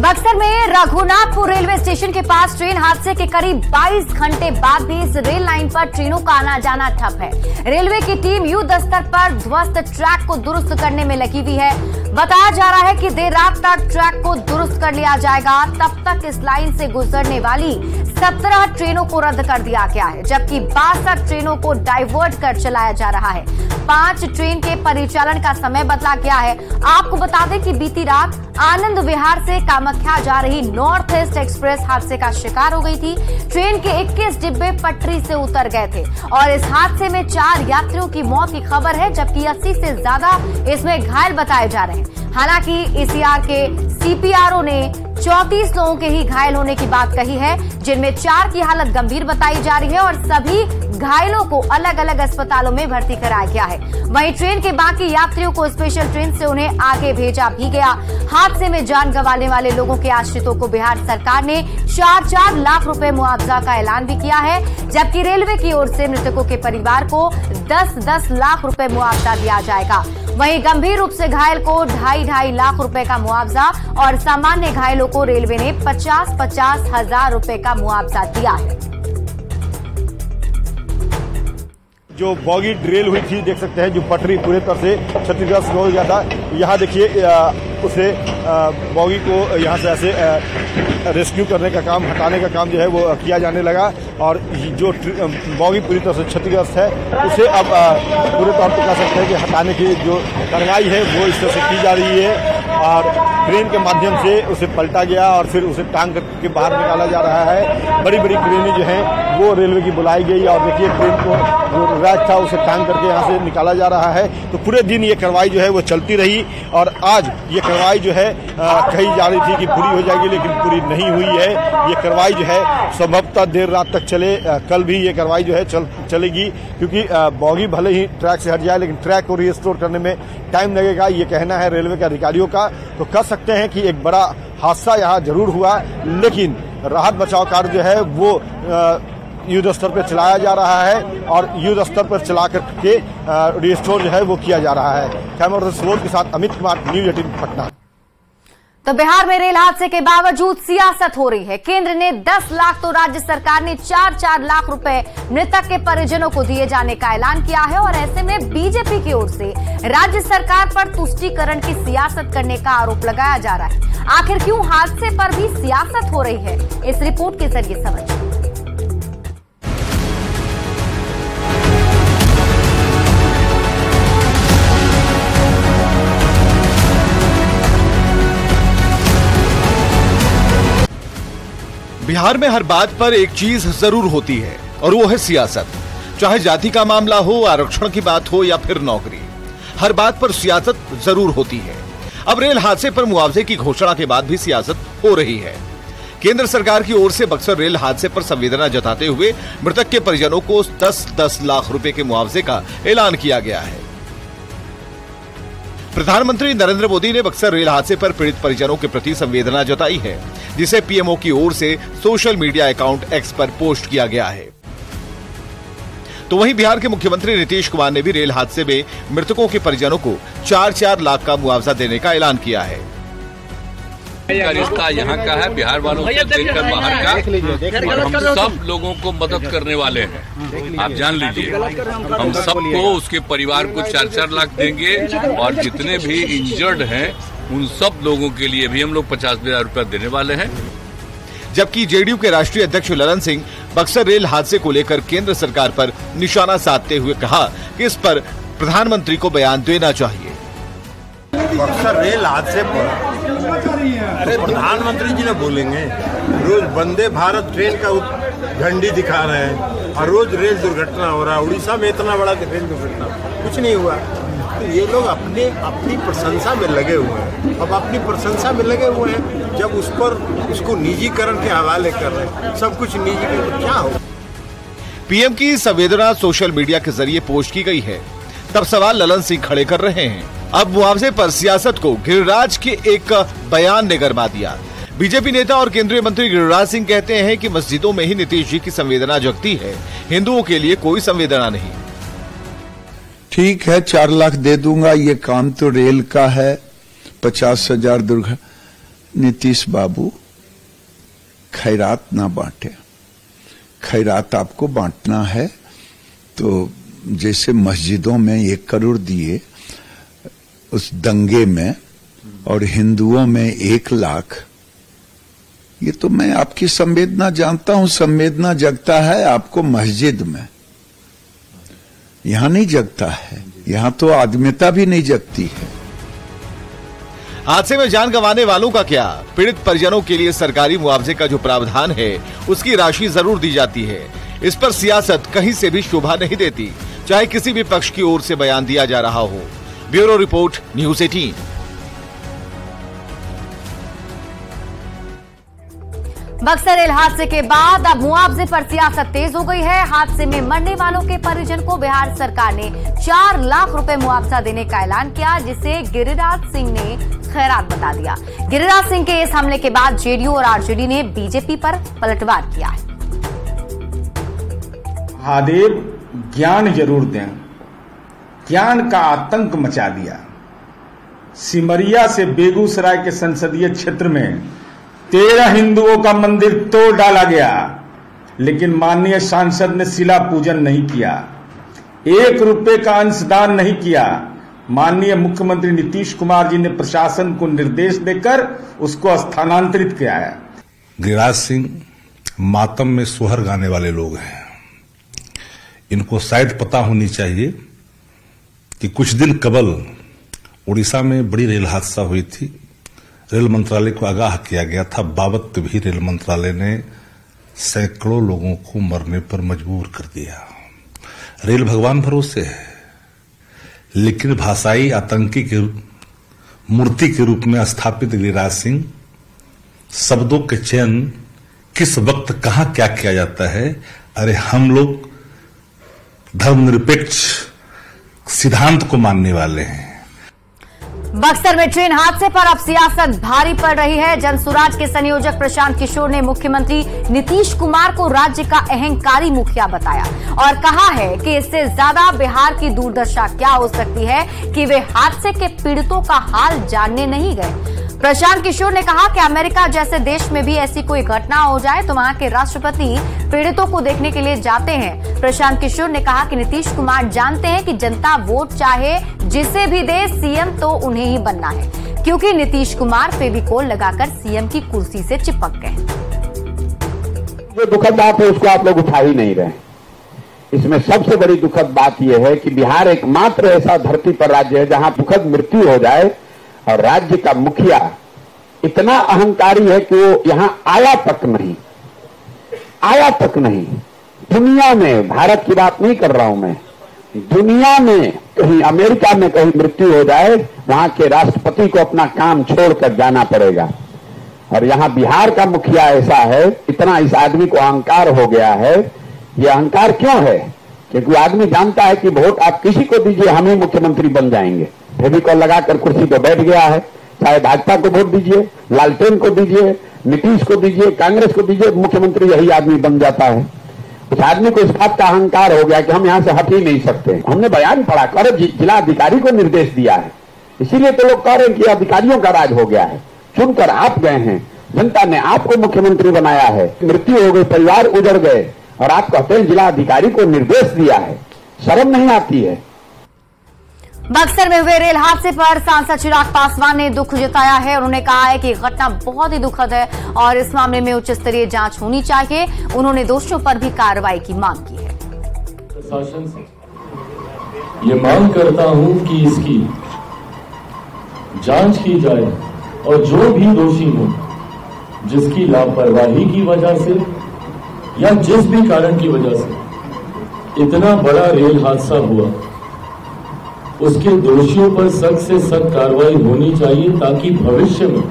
बक्सर में Raghunathpur railway station के पास train हादसे के करीब 22 घंटे बाद भी इस रेल लाइन पर ट्रेनों का आना जाना ठप है। रेलवे की टीम युद्ध स्तर पर ध्वस्त ट्रैक को दुरुस्त करने में लगी हुई है। बताया जा रहा है कि देर रात तक ट्रैक को दुरुस्त कर लिया जाएगा। तब तक इस लाइन से गुजरने वाली 17 ट्रेनों को रद्द कर दिया गया है, जबकि 62 ट्रेनों को डाइवर्ट कर चलाया जा रहा है। 5 ट्रेन के परिचालन का समय बदला गया है। आपको बता दें कि बीती रात आनंद विहार से कामाख्या जा रही नॉर्थ ईस्ट एक्सप्रेस हादसे का शिकार हो गई थी। ट्रेन के 21 डिब्बे पटरी से उतर गए थे और इस हादसे में 4 यात्रियों की मौत की खबर है, जबकि 80 से ज्यादा इसमें घायल बताए जा रहे हैं। हालांकि ईसीआर के सीपीआरओ ने 34 लोगों के ही घायल होने की बात कही है, जिनमें 4 की हालत गंभीर बताई जा रही है और सभी घायलों को अलग अलग अस्पतालों में भर्ती कराया गया है। वहीं ट्रेन के बाकी यात्रियों को स्पेशल ट्रेन से उन्हें आगे भेजा भी गया। हादसे में जान गंवाने वाले लोगों के आश्रितों को बिहार सरकार ने 4-4 लाख रुपए मुआवजा का ऐलान भी किया है, जबकि रेलवे की ओर से मृतकों के परिवार को 10-10 लाख रुपए मुआवजा दिया जाएगा। वहीं गंभीर रूप से घायल को 2.5 लाख रुपए का मुआवजा और सामान्य घायलों को रेलवे ने 50-50 हजार रुपए का मुआवजा दिया है। जो बॉगी ड्रिल हुई थी, देख सकते हैं, जो पटरी पूरे तरह से क्षतिग्रस्त हो गया था। यहाँ देखिए उसे बॉगी को यहाँ से ऐसे रेस्क्यू करने का काम, हटाने का काम जो है वो किया जाने लगा और जो बॉगी पूरी तरह से क्षतिग्रस्त है उसे अब पूरे तौर पर कह सकते हैं कि हटाने की जो कार्रवाई है वो इस तरह से की जा रही है और क्रेन के माध्यम से उसे पलटा गया और फिर उसे टांग के बाहर निकाला जा रहा है। बड़ी बड़ी क्रेनें जो हैं वो रेलवे की बुलाई गई और देखिए ट्रेन को जो रैक था उसे टांग करके यहाँ से निकाला जा रहा है। तो पूरे दिन ये कार्रवाई जो है वो चलती रही और आज ये कार्रवाई जो है कही जा रही थी कि पूरी हो जाएगी, लेकिन पूरी नहीं हुई है। ये कार्रवाई जो है संभवतः देर रात तक चले। कल भी ये कार्रवाई जो है चलेगी, क्योंकि बॉगी भले ही ट्रैक से हट जाए लेकिन ट्रैक को रिस्टोर करने में टाइम लगेगा, ये कहना है रेलवे के अधिकारियों का। तो कह सकते हैं कि एक बड़ा हादसा यहाँ जरूर हुआ, लेकिन राहत बचाव कार्य जो है वो युद्ध स्तर पर चलाया जा रहा है और युद्ध स्तर पर चला करके रिस्टोर जो है वो किया जा रहा है। कैमरा के साथ अमित कुमार, न्यूज़ 18 पटना। तो बिहार में रेल हादसे के बावजूद सियासत हो रही है। केंद्र ने 10 लाख तो राज्य सरकार ने 4-4 लाख रुपए मृतक के परिजनों को दिए जाने का ऐलान किया है और ऐसे में बीजेपी की ओर से राज्य सरकार पर तुष्टीकरण की सियासत करने का आरोप लगाया जा रहा है। आखिर क्यों हादसे पर भी सियासत हो रही है, इस रिपोर्ट के जरिए समझिए। बिहार में हर बात पर एक चीज जरूर होती है और वो है सियासत। चाहे जाति का मामला हो, आरक्षण की बात हो या फिर नौकरी, हर बात पर सियासत जरूर होती है। अब रेल हादसे पर मुआवजे की घोषणा के बाद भी सियासत हो रही है। केंद्र सरकार की ओर से बक्सर रेल हादसे पर संवेदना जताते हुए मृतक के परिजनों को 10-10 लाख रुपए के मुआवजे का ऐलान किया गया है। प्रधानमंत्री नरेंद्र मोदी ने बक्सर रेल हादसे पर पीड़ित परिजनों के प्रति संवेदना जताई है, जिसे पीएमओ की ओर से सोशल मीडिया अकाउंट एक्स पर पोस्ट किया गया है। तो वहीं बिहार के मुख्यमंत्री नीतीश कुमार ने भी रेल हादसे में मृतकों के परिजनों को 4-4 लाख का मुआवजा देने का ऐलान किया है। रिश्ता यहाँ का है, बिहार वालों से लेकर बाहर का, हम सब लोगों को मदद करने वाले हैं। आप जान लीजिए, हम सबको, उसके परिवार को 4-4 लाख देंगे और जितने भी इंजर्ड हैं उन सब लोगों के लिए भी हम लोग 50,000 रुपया देने वाले हैं। जबकि जेडीयू के राष्ट्रीय अध्यक्ष ललन सिंह बक्सर रेल हादसे को लेकर केंद्र सरकार पर निशाना साधते हुए कहा कि इस पर प्रधानमंत्री को बयान देना चाहिए। बक्सर रेल हादसे पर प्रधानमंत्री जी ने बोलेंगे। रोज वंदे भारत ट्रेन का झंडी दिखा रहे हैं और रोज रेल दुर्घटना हो रहा है। उड़ीसा में इतना बड़ा रेल दुर्घटना कुछ नहीं हुआ। तो ये लोग अपनी प्रशंसा में लगे हुए हैं। अब अपनी प्रशंसा में लगे हुए हैं, जब उस पर उसको निजीकरण के हवाले कर रहे हैं, सब कुछ निजी कर, तो क्या हो। पीएम की संवेदना सोशल मीडिया के जरिए पोस्ट की गई है, तब सवाल ललन सिंह खड़े कर रहे हैं। अब मुआवजे पर सियासत को गिरिराज के एक बयान ने गरमा दिया। बीजेपी नेता और केंद्रीय मंत्री गिरिराज सिंह कहते हैं कि मस्जिदों में ही नीतीश जी की संवेदना जगती है, हिंदुओं के लिए कोई संवेदना नहीं। ठीक है, 4 लाख दे दूंगा, ये काम तो रेल का है। 50,000 नीतीश बाबू खैरात ना बांटे। खैरात आपको बांटना है तो जैसे मस्जिदों में 1 करोड़ दिए उस दंगे में और हिंदुओं में 1 लाख, ये तो मैं आपकी संवेदना जानता हूं। संवेदना जगता है आपको मस्जिद में, यहां नहीं जगता है। यहां तो आदमीता भी नहीं जगती है। हादसे में जान गंवाने वालों का क्या? पीड़ित परिजनों के लिए सरकारी मुआवजे का जो प्रावधान है उसकी राशि जरूर दी जाती है। इस पर सियासत कहीं से भी शोभा नहीं देती, चाहे किसी भी पक्ष की ओर से बयान दिया जा रहा हो। Bureau report, news 18। Buxar rail हादसे के बाद अब मुआवजे पर सियासत तेज हो गई है। हादसे में मरने वालों के परिजन को बिहार सरकार ने 4 लाख रुपए मुआवजा देने का ऐलान किया, जिसे गिरिराज सिंह ने खैरात बता दिया। गिरिराज सिंह के इस हमले के बाद जेडीयू और आरजेडी ने बीजेपी पर पलटवार किया है। महादेव ज्ञान जरूर दें, ज्ञान का आतंक मचा दिया। सिमरिया से बेगूसराय के संसदीय क्षेत्र में 13 हिंदुओं का मंदिर तोड़ डाला गया, लेकिन माननीय सांसद ने शिला पूजन नहीं किया, 1 रुपए का अंशदान नहीं किया। माननीय मुख्यमंत्री नीतीश कुमार जी ने प्रशासन को निर्देश देकर उसको स्थानांतरित किया है। गिरिराज सिंह मातम में सोहर गाने वाले लोग हैं। इनको शायद पता होनी चाहिए कि कुछ दिन कबल उड़ीसा में बड़ी रेल हादसा हुई थी। रेल मंत्रालय को आगाह किया गया था, बावत भी रेल मंत्रालय ने सैकड़ों लोगों को मरने पर मजबूर कर दिया। रेल भगवान भरोसे है, लेकिन भाषाई आतंकी के मूर्ति के रूप में स्थापित गिरिराज सिंह शब्दों के चयन किस वक्त कहां क्या किया जाता है। अरे हम लोग धर्मनिरपेक्ष सिद्धांत को मानने वाले हैं। बक्सर में ट्रेन हादसे पर अब सियासत भारी पड़ रही है। जनसुराज के संयोजक प्रशांत किशोर ने मुख्यमंत्री नीतीश कुमार को राज्य का अहंकारी मुखिया बताया और कहा है कि इससे ज्यादा बिहार की दुर्दशा क्या हो सकती है कि वे हादसे के पीड़ितों का हाल जानने नहीं गए। प्रशांत किशोर ने कहा कि अमेरिका जैसे देश में भी ऐसी कोई घटना हो जाए तो वहां के राष्ट्रपति पीड़ितों को देखने के लिए जाते हैं। प्रशांत किशोर ने कहा कि नीतीश कुमार जानते हैं कि जनता वोट चाहे जिसे भी दे, सीएम तो उन्हें ही बनना है, क्योंकि नीतीश कुमार फेविकोल लगाकर सीएम की कुर्सी से चिपक गए। जो दुखद बात है उसको आप लोग उठा ही नहीं रहे। इसमें सबसे बड़ी दुखद बात यह है कि बिहार एकमात्र ऐसा धरती पर राज्य है जहां दुखद मृत्यु हो जाए और राज्य का मुखिया इतना अहंकारी है कि वो यहां आया तक नहीं। दुनिया में, भारत की बात नहीं कर रहा हूं मैं, दुनिया में कहीं, अमेरिका में कहीं मृत्यु हो जाए, वहां के राष्ट्रपति को अपना काम छोड़कर जाना पड़ेगा। और यहां बिहार का मुखिया ऐसा है, इतना इस आदमी को अहंकार हो गया है। ये अहंकार क्यों है? क्योंकि आदमी जानता है कि वोट आप किसी को दीजिए, हम ही मुख्यमंत्री बन जाएंगे। फेविकॉल लगाकर कुर्सी पर बैठ गया है। चाहे भाजपा को वोट दीजिए, लालटेन को दीजिए, नीतीश को दीजिए, कांग्रेस को दीजिए, मुख्यमंत्री यही आदमी बन जाता है। उस आदमी को इस बात का अहंकार हो गया कि हम यहां से हट ही नहीं सकते। हमने बयान पढ़ा कर जिला अधिकारी को निर्देश दिया है, इसीलिए तो लोग कह रहे हैं कि अधिकारियों का राज हो गया है। चुनकर आप गए हैं, जनता ने आपको मुख्यमंत्री बनाया है, मृत्यु हो गई, परिवार उजड़ गए, और आप कहते हैं जिला अधिकारी को निर्देश दिया है। शर्म नहीं आती है? बक्सर में हुए रेल हादसे पर सांसद चिराग पासवान ने दुख जताया है। उन्होंने कहा है कि घटना बहुत ही दुखद है और इस मामले में उच्च स्तरीय जांच होनी चाहिए। उन्होंने दोषियों पर भी कार्रवाई की मांग की है। प्रशासन से ये मांग करता हूं कि इसकी जांच की जाए और जो भी दोषी हो, जिसकी लापरवाही की वजह से या जिस भी कारण की वजह से इतना बड़ा रेल हादसा हुआ, उसके दोषियों पर सख्त से सख्त कार्रवाई होनी चाहिए, ताकि भविष्य में